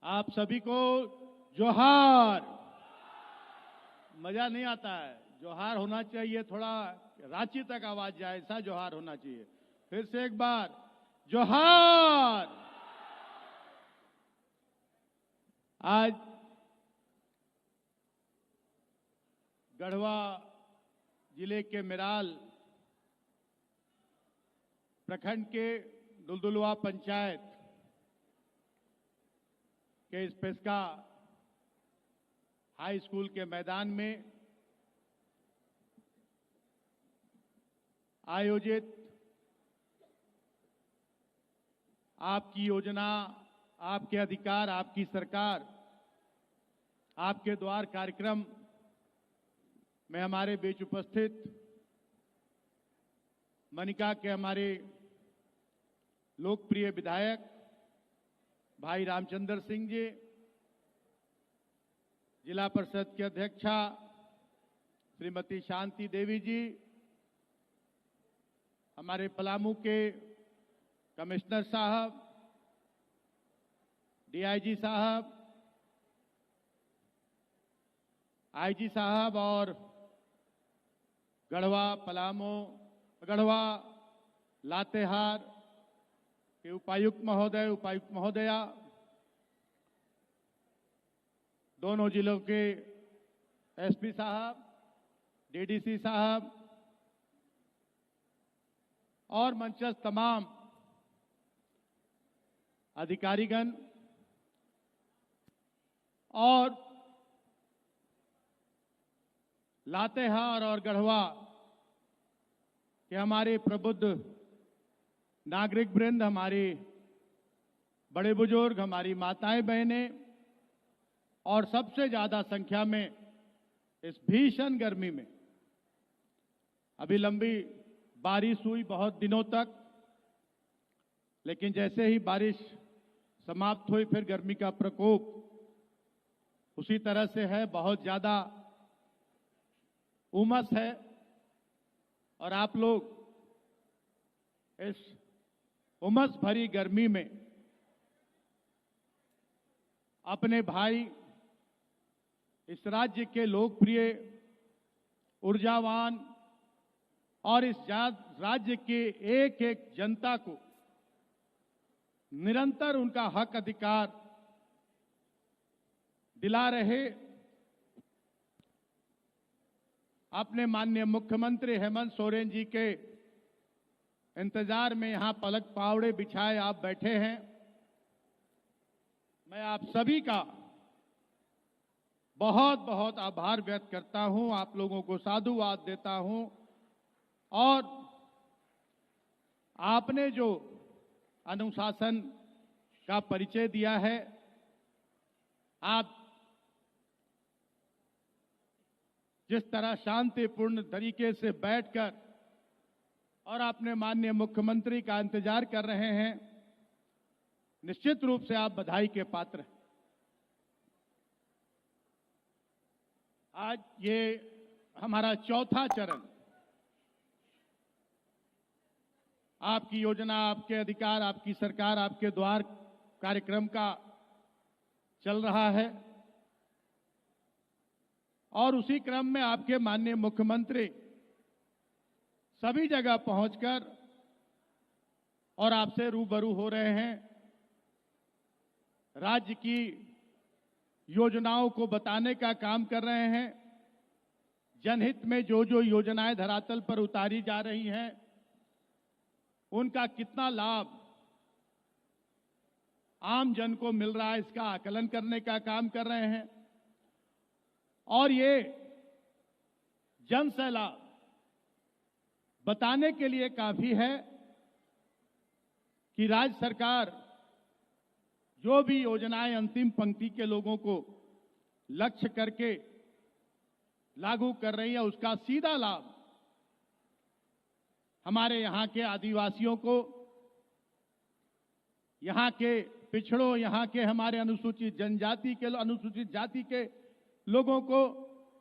आप सभी को जोहार। मजा नहीं आता है, जोहार होना चाहिए, थोड़ा रांची तक आवाज जाए, ऐसा जोहार होना चाहिए। फिर से एक बार जोहार। आज गढ़वा जिले के मेराल प्रखंड के दुलदुलवा पंचायत के स्पेस्का हाई स्कूल के मैदान में आयोजित आपकी योजना, आपके अधिकार, आपकी सरकार, आपके द्वार कार्यक्रम में हमारे बीच उपस्थित मनिका के हमारे लोकप्रिय विधायक भाई रामचंद्र सिंह जी, जिला परिषद की अध्यक्षा श्रीमती शांति देवी जी, हमारे पलामू के कमिश्नर साहब, डीआईजी साहब, आईजी साहब और गढ़वा लातेहार के उपायुक्त महोदय, उपायुक्त महोदया, दोनों जिलों के एसपी साहब, डीडीसी साहब और मंचस्थ तमाम अधिकारीगण और लातेहार और गढ़वा के हमारे प्रबुद्ध नागरिक वृंद, हमारे बड़े बुजुर्ग, हमारी माताएं बहनें और सबसे ज्यादा संख्या में इस भीषण गर्मी में, अभी लंबी बारिश हुई बहुत दिनों तक, लेकिन जैसे ही बारिश समाप्त हुई फिर गर्मी का प्रकोप उसी तरह से है, बहुत ज्यादा उमस है। और आप लोग इस उमस भरी गर्मी में अपने भाई, इस राज्य के लोकप्रिय, ऊर्जावान और इस राज्य के एक एक जनता को निरंतर उनका हक अधिकार दिला रहे अपने माननीय मुख्यमंत्री हेमंत सोरेन जी के इंतजार में यहां पलक पावड़े बिछाए आप बैठे हैं। मैं आप सभी का बहुत बहुत आभार व्यक्त करता हूं, आप लोगों को साधुवाद देता हूं और आपने जो अनुशासन का परिचय दिया है, आप जिस तरह शांतिपूर्ण तरीके से बैठकर और अपने माननीय मुख्यमंत्री का इंतजार कर रहे हैं, निश्चित रूप से आप बधाई के पात्र हैं। आज ये हमारा चौथा चरण आपकी योजना, आपके अधिकार, आपकी सरकार, आपके द्वार कार्यक्रम का चल रहा है और उसी क्रम में आपके माननीय मुख्यमंत्री सभी जगह पहुंचकर और आपसे रूबरू हो रहे हैं, राज्य की योजनाओं को बताने का काम कर रहे हैं, जनहित में जो जो योजनाएं धरातल पर उतारी जा रही हैं उनका कितना लाभ आम जन को मिल रहा है, इसका आकलन करने का काम कर रहे हैं। और ये जन सैलाब बताने के लिए काफी है कि राज्य सरकार जो भी योजनाएं अंतिम पंक्ति के लोगों को लक्ष्य करके लागू कर रही है, उसका सीधा लाभ हमारे यहाँ के आदिवासियों को, यहाँ के पिछड़ों, यहाँ के हमारे अनुसूचित जनजाति के, अनुसूचित जाति के लोगों को,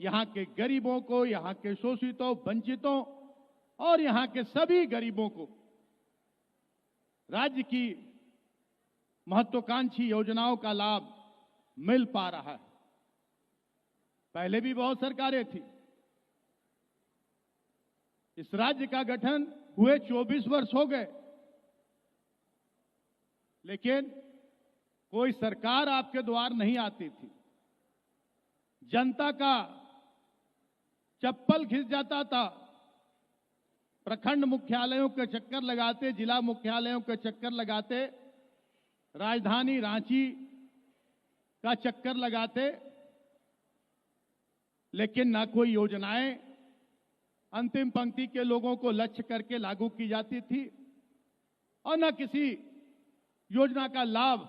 यहाँ के गरीबों को, यहाँ के शोषितों, वंचितों और यहाँ के सभी गरीबों को राज्य की महत्वाकांक्षी योजनाओं का लाभ मिल पा रहा है। पहले भी बहुत सरकारें थी। इस राज्य का गठन हुए 24 वर्ष हो गए, लेकिन कोई सरकार आपके द्वार नहीं आती थी। जनता का चप्पल खिंच जाता था। प्रखंड मुख्यालयों के चक्कर लगाते, जिला मुख्यालयों के चक्कर लगाते, राजधानी रांची का चक्कर लगाते, लेकिन ना कोई योजनाएं अंतिम पंक्ति के लोगों को लक्ष्य करके लागू की जाती थी और न किसी योजना का लाभ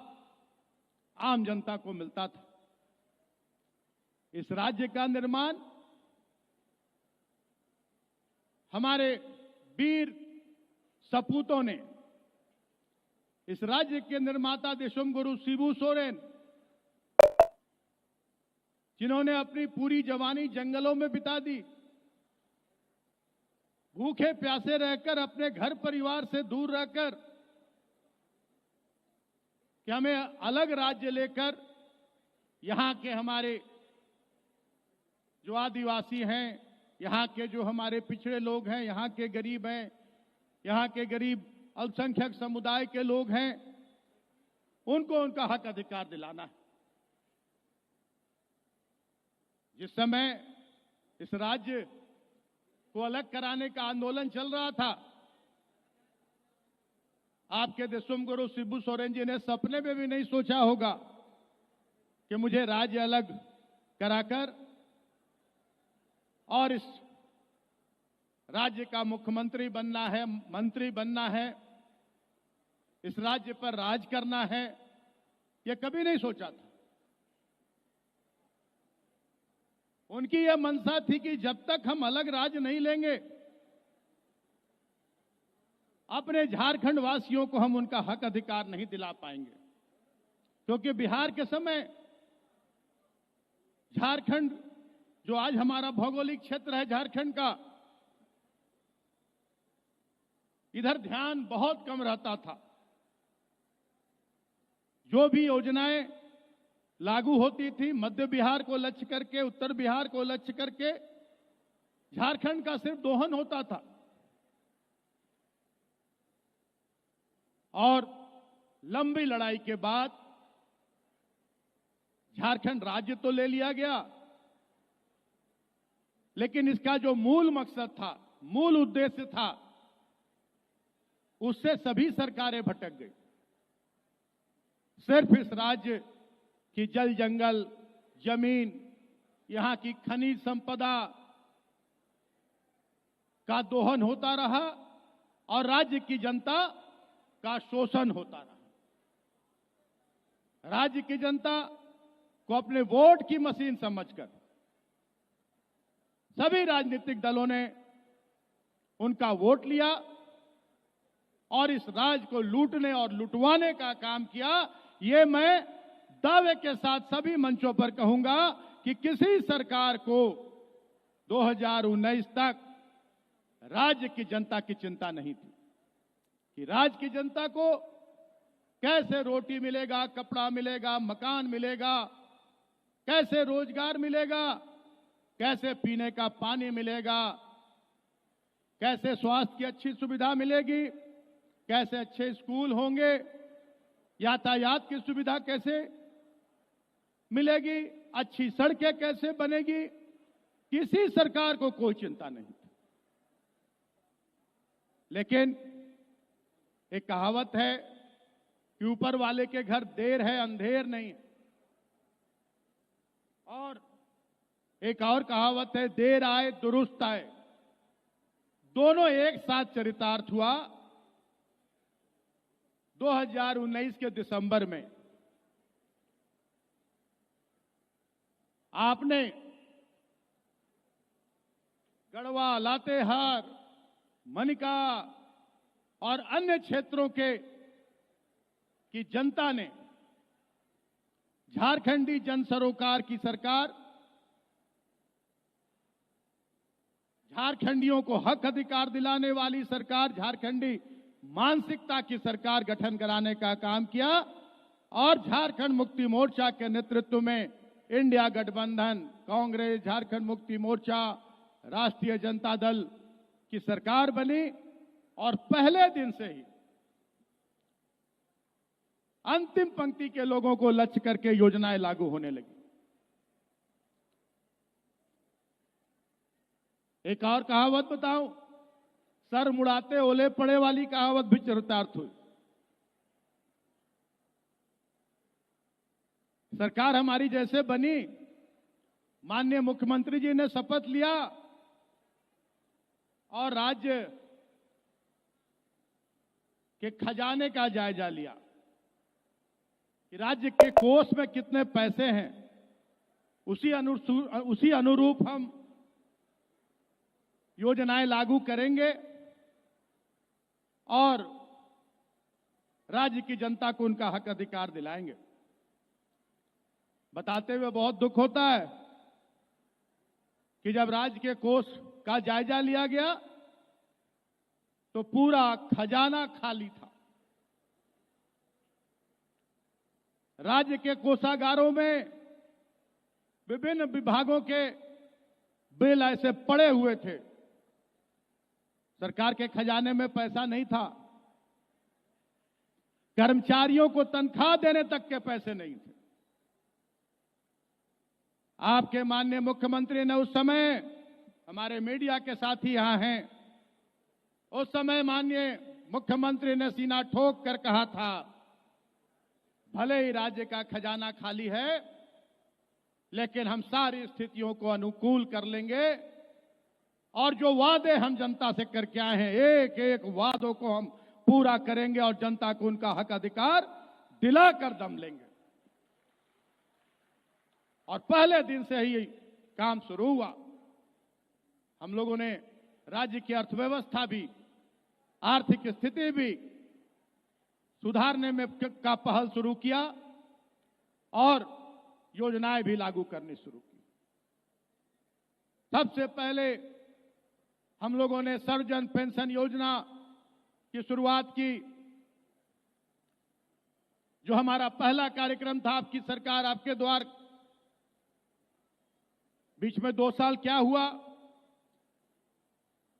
आम जनता को मिलता था। इस राज्य का निर्माण हमारे वीर सपूतों ने, इस राज्य के निर्माता देशुमगुरु शिबू सोरेन, जिन्होंने अपनी पूरी जवानी जंगलों में बिता दी, भूखे प्यासे रहकर, अपने घर परिवार से दूर रहकर, कि हमें अलग राज्य लेकर यहां के हमारे जो आदिवासी हैं, यहां के जो हमारे पिछड़े लोग हैं, यहां के गरीब हैं, यहां के गरीब अल्पसंख्यक समुदाय के लोग हैं, उनको उनका हक अधिकार दिलाना है। जिस समय इस राज्य को अलग कराने का आंदोलन चल रहा था, आपके देशुमगुरु शिबू सोरेन जी ने सपने में भी नहीं सोचा होगा कि मुझे राज्य अलग कराकर और इस राज्य का मुख्यमंत्री बनना है, मंत्री बनना है, इस राज्य पर राज करना है, यह कभी नहीं सोचा था। उनकी यह मंशा थी कि जब तक हम अलग राज्य नहीं लेंगे, अपने झारखंड वासियों को हम उनका हक अधिकार नहीं दिला पाएंगे। क्योंकि बिहार के समय झारखंड, जो आज हमारा भौगोलिक क्षेत्र है झारखंड का, इधर ध्यान बहुत कम रहता था। जो भी योजनाएं लागू होती थी, मध्य बिहार को लक्ष्य करके, उत्तर बिहार को लक्ष्य करके, झारखंड का सिर्फ दोहन होता था। और लंबी लड़ाई के बाद झारखंड राज्य तो ले लिया गया, लेकिन इसका जो मूल मकसद था, मूल उद्देश्य था, उससे सभी सरकारें भटक गई। सिर्फ इस राज्य की जल जंगल, जमीन, यहां की खनिज संपदा का दोहन होता रहा और राज्य की जनता का शोषण होता रहा। राज्य की जनता को अपने वोट की मशीन समझकर सभी राजनीतिक दलों ने उनका वोट लिया और इस राज्य को लूटने और लुटवाने का काम किया। ये मैं दावे के साथ सभी मंचों पर कहूंगा कि किसी सरकार को 2019 तक राज्य की जनता की चिंता नहीं थी कि राज्य की जनता को कैसे रोटी मिलेगा, कपड़ा मिलेगा, मकान मिलेगा, कैसे रोजगार मिलेगा, कैसे पीने का पानी मिलेगा, कैसे स्वास्थ्य की अच्छी सुविधा मिलेगी, कैसे अच्छे स्कूल होंगे, यातायात की सुविधा कैसे मिलेगी, अच्छी सड़कें कैसे बनेगी। किसी सरकार को कोई चिंता नहीं थी। लेकिन एक कहावत है कि ऊपर वाले के घर देर है अंधेर नहीं, और एक और कहावत है देर आए दुरुस्त आए। दोनों एक साथ चरितार्थ हुआ 2019 के दिसंबर में। आपने गढ़वा, लातेहार, मनिका और अन्य क्षेत्रों की जनता ने झारखंडी जन सरोकार की सरकार, झारखंडियों को हक अधिकार दिलाने वाली सरकार, झारखंडी मानसिकता की सरकार गठन कराने का काम किया और झारखंड मुक्ति मोर्चा के नेतृत्व में इंडिया गठबंधन, कांग्रेस, झारखंड मुक्ति मोर्चा, राष्ट्रीय जनता दल की सरकार बनी और पहले दिन से ही अंतिम पंक्ति के लोगों को लक्ष्य करके योजनाएं लागू होने लगी। एक और कहावत बताऊं, सर मुड़ाते ओले पड़े वाली कहावत भी चरितार्थ हुई। सरकार हमारी जैसे बनी, माननीय मुख्यमंत्री जी ने शपथ लिया और राज्य के खजाने का जायजा लिया कि राज्य के कोष में कितने पैसे हैं, उसी अनुरूप हम योजनाएं लागू करेंगे और राज्य की जनता को उनका हक अधिकार दिलाएंगे। बताते हुए बहुत दुख होता है कि जब राज्य के कोष का जायजा लिया गया तो पूरा खजाना खाली था। राज्य के कोषागारों में विभिन्न विभागों के बिल ऐसे पड़े हुए थे, सरकार के खजाने में पैसा नहीं था, कर्मचारियों को तनख्वाह देने तक के पैसे नहीं थे। आपके माननीय मुख्यमंत्री ने उस समय, हमारे मीडिया के साथी यहां हैं, उस समय माननीय मुख्यमंत्री ने सीना ठोक कर कहा था, भले ही राज्य का खजाना खाली है लेकिन हम सारी स्थितियों को अनुकूल कर लेंगे और जो वादे हम जनता से करके आए हैं, एक एक वादों को हम पूरा करेंगे और जनता को उनका हक अधिकार दिलाकर दम लेंगे। और पहले दिन से ही काम शुरू हुआ। हम लोगों ने राज्य की अर्थव्यवस्था भी, आर्थिक स्थिति भी सुधारने में का पहल शुरू किया और योजनाएं भी लागू करनी शुरू की। सबसे पहले हम लोगों ने सर्वजन पेंशन योजना की शुरुआत की, जो हमारा पहला कार्यक्रम था। आपकी सरकार, आपके द्वार, बीच में 2 साल क्या हुआ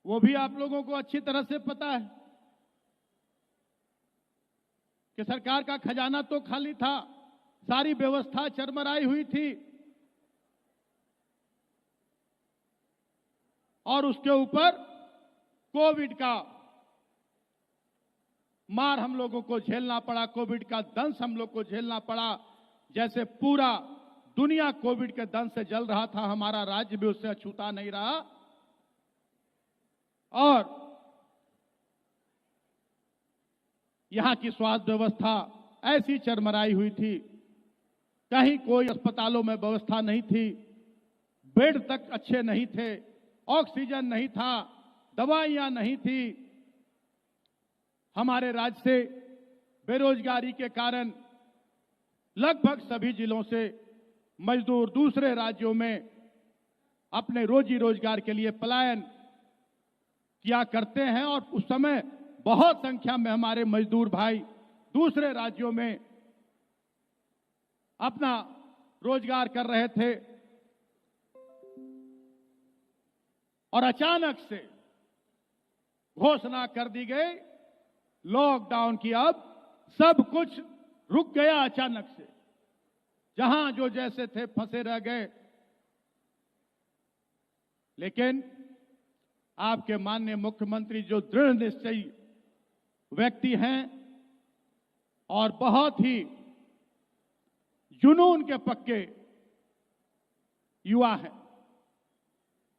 वो भी आप लोगों को अच्छी तरह से पता है कि सरकार का खजाना तो खाली था, सारी व्यवस्था चरमराई हुई थी और उसके ऊपर कोविड का मार हम लोगों को झेलना पड़ा, कोविड का दंश हम लोग को झेलना पड़ा। जैसे पूरा दुनिया कोविड के दंश से जल रहा था, हमारा राज्य भी उससे अछूता नहीं रहा। और यहां की स्वास्थ्य व्यवस्था ऐसी चरमराई हुई थी, कहीं कोई अस्पतालों में व्यवस्था नहीं थी, बेड तक अच्छे नहीं थे, ऑक्सीजन नहीं था, दवाइयां नहीं थी। हमारे राज्य से बेरोजगारी के कारण लगभग सभी जिलों से मजदूर दूसरे राज्यों में अपने रोजी रोजगार के लिए पलायन किया करते हैं और उस समय बहुत संख्या में हमारे मजदूर भाई दूसरे राज्यों में अपना रोजगार कर रहे थे और अचानक से घोषणा कर दी गई लॉकडाउन की। अब सब कुछ रुक गया अचानक से, जहां जो जैसे थे फंसे रह गए। लेकिन आपके माननीय मुख्यमंत्री जो दृढ़ निश्चयी व्यक्ति हैं और बहुत ही जुनून के पक्के युवा हैं,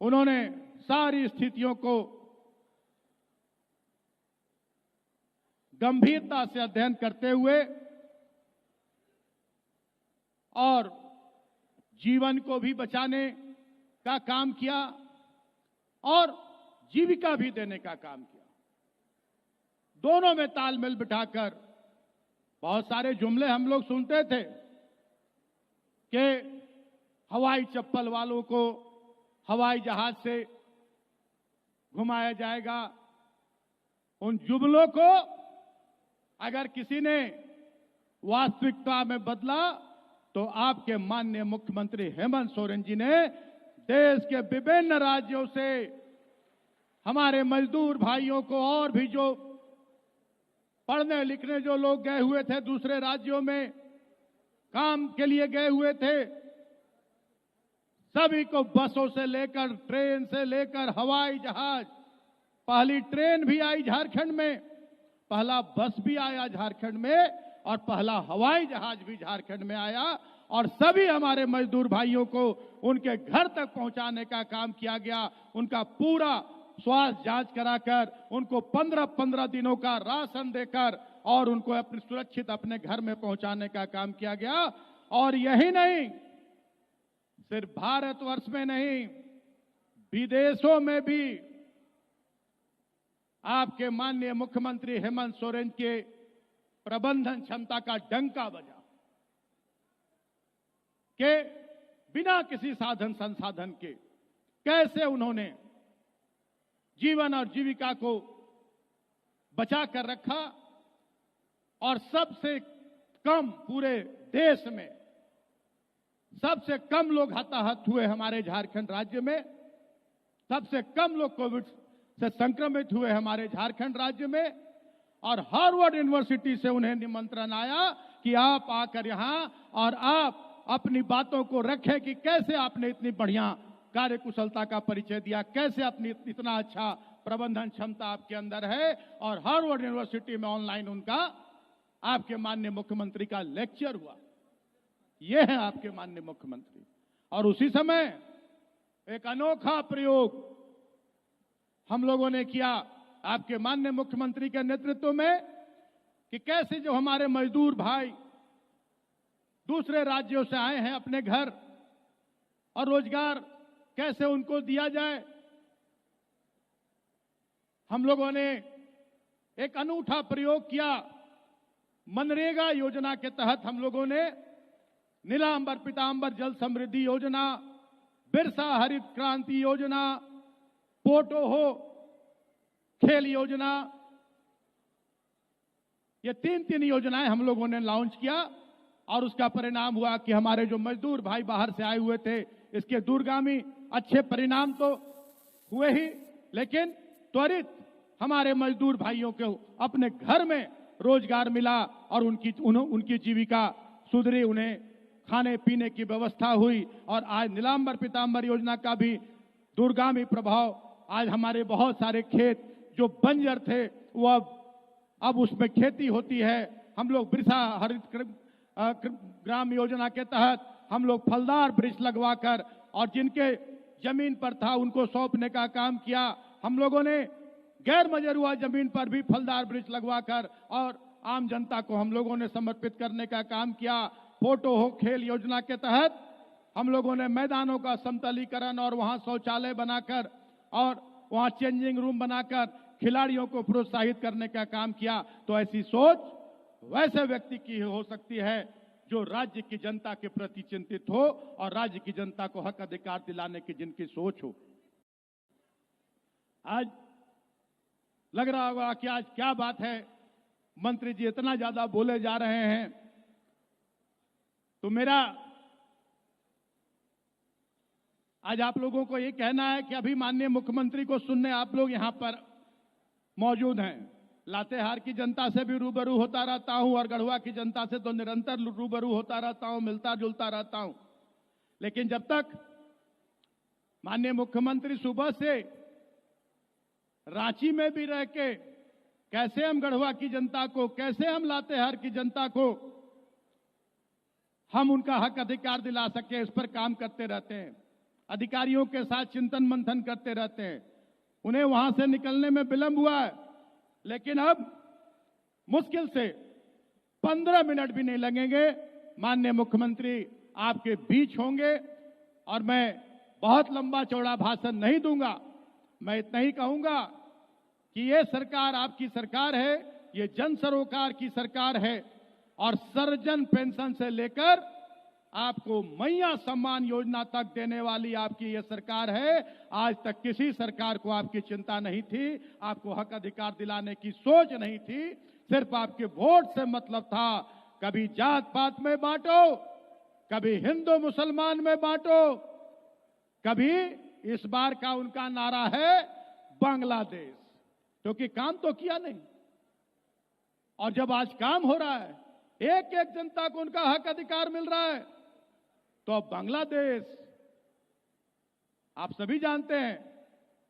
उन्होंने सारी स्थितियों को गंभीरता से अध्ययन करते हुए और जीवन को भी बचाने का काम किया और जीविका भी देने का काम किया। दोनों में तालमेल बिठाकर बहुत सारे जुमले हम लोग सुनते थे कि हवाई चप्पल वालों को हवाई जहाज से घुमाया जाएगा। उन जुमलों को अगर किसी ने वास्तविकता में बदला तो आपके माननीय मुख्यमंत्री हेमंत सोरेन जी ने देश के विभिन्न राज्यों से हमारे मजदूर भाइयों को और भी जो पढ़ने लिखने जो लोग गए हुए थे दूसरे राज्यों में काम के लिए गए हुए थे, सभी को बसों से लेकर ट्रेन से लेकर हवाई जहाज, पहली ट्रेन भी आई झारखंड में, पहला बस भी आया झारखंड में और पहला हवाई जहाज भी झारखंड में आया और सभी हमारे मजदूर भाइयों को उनके घर तक पहुंचाने का काम किया गया। उनका पूरा स्वास्थ्य जांच कराकर उनको 15-15 दिनों का राशन देकर और उनको अपने सुरक्षित अपने घर में पहुंचाने का काम किया गया। और यही नहीं, सिर्फ भारतवर्ष में नहीं, विदेशों में भी आपके माननीय मुख्यमंत्री हेमंत सोरेन के प्रबंधन क्षमता का डंका बजा कि बिना किसी साधन संसाधन के कैसे उन्होंने जीवन और जीविका को बचा कर रखा और सबसे कम पूरे देश में सबसे कम लोग हताहत हुए हमारे झारखंड राज्य में, सबसे कम लोग कोविड से संक्रमित हुए हमारे झारखंड राज्य में। और हार्वर्ड यूनिवर्सिटी से उन्हें निमंत्रण आया कि आप आकर यहां और आप अपनी बातों को रखें कि कैसे आपने इतनी बढ़िया कार्यकुशलता का परिचय दिया, कैसे अपनी इतना अच्छा प्रबंधन क्षमता आपके अंदर है। और हार्वर्ड यूनिवर्सिटी में ऑनलाइन उनका आपके माननीय मुख्यमंत्री का लेक्चर हुआ। ये है आपके माननीय मुख्यमंत्री। और उसी समय एक अनोखा प्रयोग हम लोगों ने किया आपके माननीय मुख्यमंत्री के नेतृत्व में कि कैसे जो हमारे मजदूर भाई दूसरे राज्यों से आए हैं अपने घर और रोजगार कैसे उनको दिया जाए। हम लोगों ने एक अनूठा प्रयोग किया। मनरेगा योजना के तहत हम लोगों ने नीलांबर पीतांबर जल समृद्धि योजना, बिरसा हरित क्रांति योजना, पोटो हो खेल योजना, ये तीन योजनाएं हम लोगों ने लॉन्च किया। और उसका परिणाम हुआ कि हमारे जो मजदूर भाई बाहर से आए हुए थे, इसके दूरगामी अच्छे परिणाम तो हुए ही, लेकिन त्वरित हमारे मजदूर भाइयों को अपने घर में रोजगार मिला और उनकी जीविका सुधरी, उन्हें खाने पीने की व्यवस्था हुई। और आज नीलांबर पीतांबर योजना का भी दूरगामी प्रभाव, आज हमारे बहुत सारे खेत जो बंजर थे वो अब उसमें खेती होती है। हम लोग बिरसा हरित ग्राम योजना के तहत हम लोग फलदार वृक्ष लगवाकर और जिनके जमीन पर था उनको सौंपने का काम किया। हम लोगों ने गैर मजरूआ जमीन पर भी फलदार वृक्ष लगवाकर और आम जनता को हम लोगों ने समर्पित करने का काम किया। पोटो हो खेल योजना के तहत हम लोगों ने मैदानों का समतलीकरण और वहां शौचालय बनाकर और वहां चेंजिंग रूम बनाकर खिलाड़ियों को प्रोत्साहित करने का काम किया। तो ऐसी सोच वैसे व्यक्ति की हो सकती है जो राज्य की जनता के प्रति चिंतित हो और राज्य की जनता को हक अधिकार दिलाने की जिनकी सोच हो। आज लग रहा होगा कि आज क्या बात है, मंत्री जी इतना ज्यादा बोले जा रहे हैं। तो मेरा आज आप लोगों को यह कहना है कि अभी माननीय मुख्यमंत्री को सुनने आप लोग यहां पर मौजूद हैं। लातेहार की जनता से भी रूबरू होता रहता हूं और गढ़वा की जनता से तो निरंतर रूबरू होता रहता हूं, मिलता जुलता रहता हूं। लेकिन जब तक माननीय मुख्यमंत्री सुबह से रांची में भी रह के कैसे हम गढ़वा की जनता को, कैसे हम लातेहार की जनता को हम उनका हक अधिकार दिला सके, इस पर काम करते रहते हैं। अधिकारियों के साथ चिंतन मंथन करते रहते हैं। उन्हें वहां से निकलने में विलंब हुआ है, लेकिन अब मुश्किल से 15 मिनट भी नहीं लगेंगे, माननीय मुख्यमंत्री आपके बीच होंगे। और मैं बहुत लंबा चौड़ा भाषण नहीं दूंगा, मैं इतना ही कहूंगा कि ये सरकार आपकी सरकार है, ये जन सरोकार की सरकार है और सर्वजन पेंशन से लेकर आपको मैया सम्मान योजना तक देने वाली आपकी ये सरकार है। आज तक किसी सरकार को आपकी चिंता नहीं थी, आपको हक अधिकार दिलाने की सोच नहीं थी, सिर्फ आपके वोट से मतलब था। कभी जात पात में बांटो, कभी हिंदू मुसलमान में बांटो, कभी इस बार का उनका नारा है बांग्लादेश, क्योंकि काम तो किया नहीं। और जब आज काम हो रहा है, एक एक जनता को उनका हक अधिकार मिल रहा है, तो अब बांग्लादेश, आप सभी जानते हैं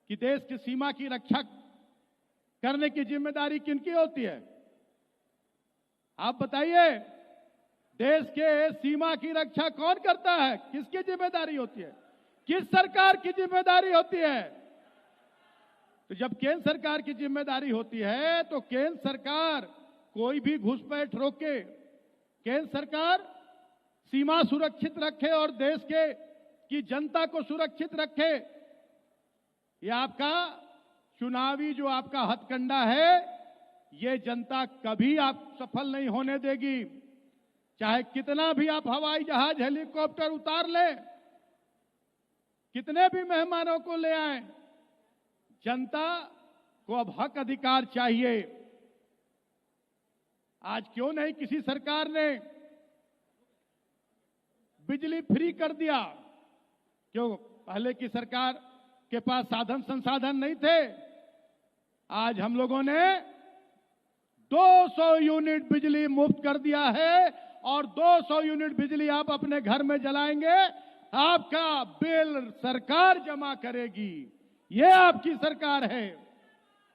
कि देश की सीमा की रक्षा करने की जिम्मेदारी किनकी होती है? आप बताइए, देश के सीमा की रक्षा कौन करता है? किसकी जिम्मेदारी होती है? किस सरकार की जिम्मेदारी होती है? तो जब केंद्र सरकार की जिम्मेदारी होती है, तो केंद्र सरकार कोई भी घुसपैठ रोके, केंद्र सरकार सीमा सुरक्षित रखे और देश के की जनता को सुरक्षित रखे। ये आपका चुनावी जो आपका हथकंडा है, ये जनता कभी आप सफल नहीं होने देगी। चाहे कितना भी आप हवाई जहाज, हेलीकॉप्टर उतार लें, कितने भी मेहमानों को ले आए, जनता को अब हक अधिकार चाहिए। आज क्यों नहीं किसी सरकार ने बिजली फ्री कर दिया? क्यों? पहले की सरकार के पास साधन संसाधन नहीं थे। आज हम लोगों ने 200 यूनिट बिजली मुफ्त कर दिया है, और 200 यूनिट बिजली आप अपने घर में जलाएंगे, आपका बिल सरकार जमा करेगी। ये आपकी सरकार है।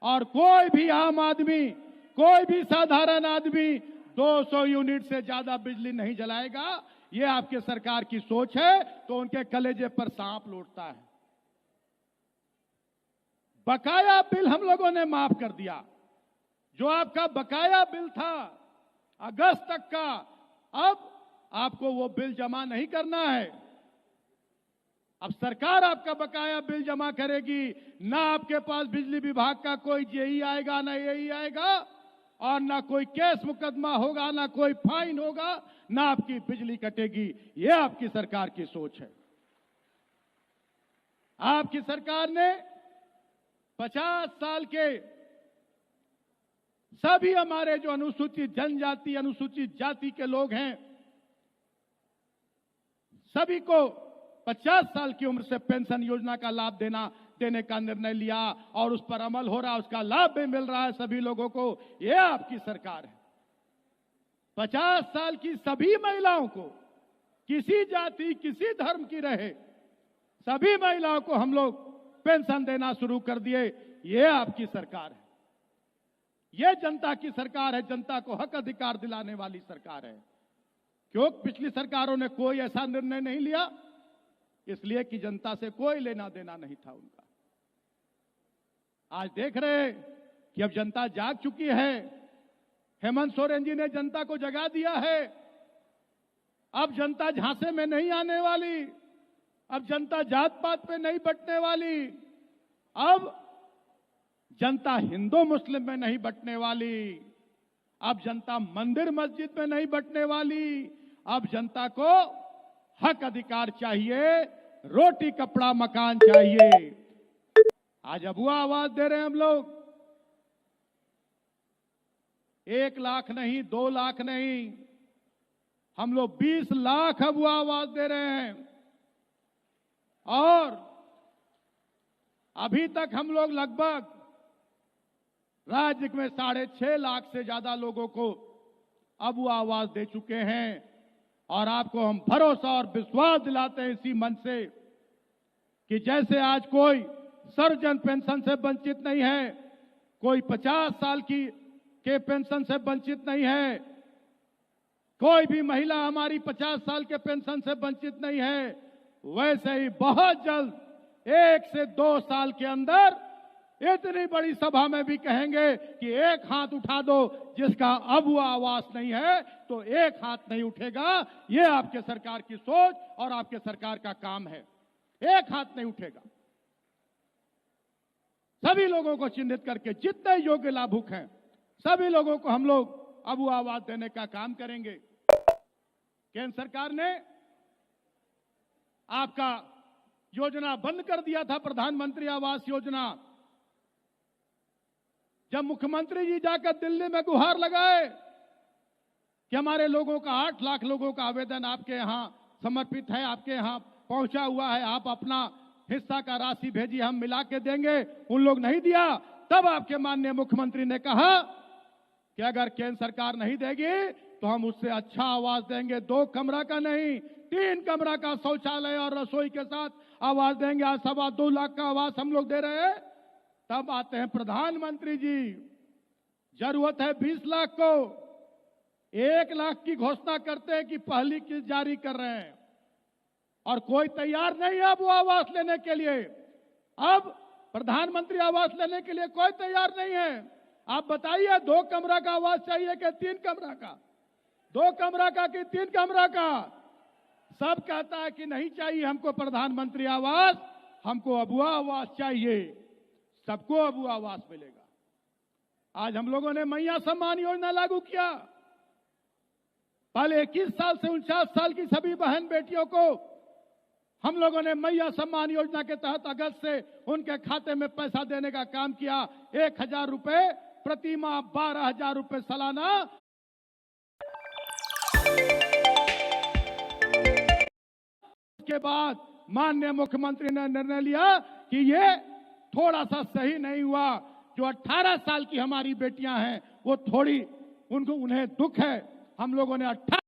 और कोई भी आम आदमी, कोई भी साधारण आदमी 200 यूनिट से ज्यादा बिजली नहीं जलाएगा। ये आपके सरकार की सोच है, तो उनके कलेजे पर सांप लौटता है। बकाया बिल हम लोगों ने माफ कर दिया। जो आपका बकाया बिल था अगस्त तक का, अब आपको वो बिल जमा नहीं करना है। अब सरकार आपका बकाया बिल जमा करेगी। ना आपके पास बिजली विभाग का कोई जेई आएगा, ना एई आएगा, और ना कोई केस मुकदमा होगा, ना कोई फाइन होगा, ना आपकी बिजली कटेगी। ये आपकी सरकार की सोच है। आपकी सरकार ने 50 साल के सभी हमारे जो अनुसूचित जनजाति, अनुसूचित जाति के लोग हैं, सभी को 50 साल की उम्र से पेंशन योजना का लाभ देने का निर्णय लिया, और उस पर अमल हो रहा है, उसका लाभ भी मिल रहा है सभी लोगों को। यह आपकी सरकार है। 50 साल की सभी महिलाओं को, किसी जाति, किसी धर्म की रहे, सभी महिलाओं को हम लोग पेंशन देना शुरू कर दिए। यह आपकी सरकार है। यह जनता की सरकार है। जनता को हक अधिकार दिलाने वाली सरकार है। क्यों पिछली सरकारों ने कोई ऐसा निर्णय नहीं लिया? इसलिए कि जनता से कोई लेना देना नहीं था उनका। आज देख रहे हैं कि अब जनता जाग चुकी है। हेमंत सोरेन जी ने जनता को जगा दिया है। अब जनता झांसे में नहीं आने वाली। अब जनता जात पात पे नहीं बंटने वाली। अब जनता हिंदू मुस्लिम में नहीं बंटने वाली। अब जनता मंदिर मस्जिद में नहीं बंटने वाली। अब जनता को हक अधिकार चाहिए, रोटी कपड़ा मकान चाहिए। आज अबुआ आवाज दे रहे हैं हम लोग। 1 लाख नहीं, 2 लाख नहीं, हम लोग 20 लाख अबुआ आवाज दे रहे हैं। और अभी तक हम लोग लगभग राज्य में 6.5 लाख से ज्यादा लोगों को अबुआ आवाज दे चुके हैं। और आपको हम भरोसा और विश्वास दिलाते हैं इसी मन से कि जैसे आज कोई सर्वजन पेंशन से वंचित नहीं है, कोई 50 साल के पेंशन से वंचित नहीं है, कोई भी महिला हमारी 50 साल के पेंशन से वंचित नहीं है, वैसे ही बहुत जल्द 1 से 2 साल के अंदर इतनी बड़ी सभा में भी कहेंगे कि एक हाथ उठा दो जिसका अबुआ आवास नहीं है, तो एक हाथ नहीं उठेगा। ये आपके सरकार की सोच और आपके सरकार का काम है। एक हाथ नहीं उठेगा। सभी लोगों को चिन्हित करके जितने योग्य लाभुक हैं, सभी लोगों को हम लोग अबुआ आवास देने का काम करेंगे। केंद्र सरकार ने आपका योजना बंद कर दिया था, प्रधानमंत्री आवास योजना। जब मुख्यमंत्री जी जाकर दिल्ली में गुहार लगाए कि हमारे लोगों का 8 लाख लोगों का आवेदन आपके यहाँ समर्पित है, आपके यहाँ पहुंचा हुआ है, आप अपना हिस्सा का राशि भेजिए, हम मिला के देंगे। उन लोग नहीं दिया। तब आपके माननीय मुख्यमंत्री ने कहा कि अगर केंद्र सरकार नहीं देगी तो हम उससे अच्छा आवास देंगे, 2 कमरा का नहीं 3 कमरा का शौचालय और रसोई के साथ आवास देंगे। आज 2.25 लाख का आवास हम लोग दे रहे हैं। तब आते हैं प्रधानमंत्री जी, जरूरत है 20 लाख को, 1 लाख की घोषणा करते हैं कि पहली किस्त जारी कर रहे हैं और कोई तैयार नहीं है वो आवास लेने के लिए। अब प्रधानमंत्री आवास लेने के लिए कोई तैयार नहीं है। आप बताइए 2 कमरा का आवास चाहिए कि 3 कमरा का, 2 कमरा का कि 3 कमरा का? सब कहता है कि नहीं चाहिए हमको प्रधानमंत्री आवास, हमको अबुआ आवास चाहिए। सबको अबुआ आवास मिलेगा। आज हम लोगों ने मैया सम्मान योजना लागू किया। पहले 21 साल से 49 साल की सभी बहन बेटियों को हम लोगों ने मैया सम्मान योजना के तहत अगस्त से उनके खाते में पैसा देने का काम किया। 1,000 रुपए प्रति माह, 12,000 रुपए सालाना। के बाद माननीय मुख्यमंत्री ने निर्णय लिया कि ये थोड़ा सा सही नहीं हुआ। जो 18 साल की हमारी बेटियां हैं वो थोड़ी उन्हें दुख है। हम लोगों ने 18